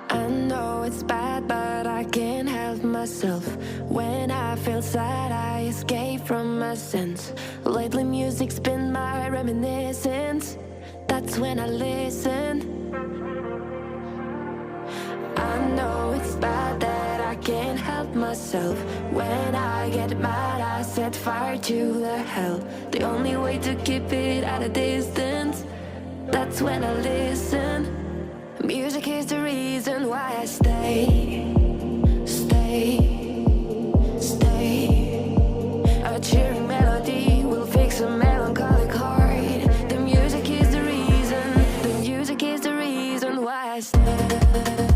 I know it's bad, but I can't help myself. When I feel sad, I escape from my sense. Lately music's been my reminiscence. That's when I listen. I know it's bad that I can't help myself. When I get mad, I set fire to the hell. The only way to keep it at a distance, that's when I listen. Music is the reason why I stay, stay, stay. A cheering melody will fix a melancholic heart. The music is the reason, the music is the reason why I stay.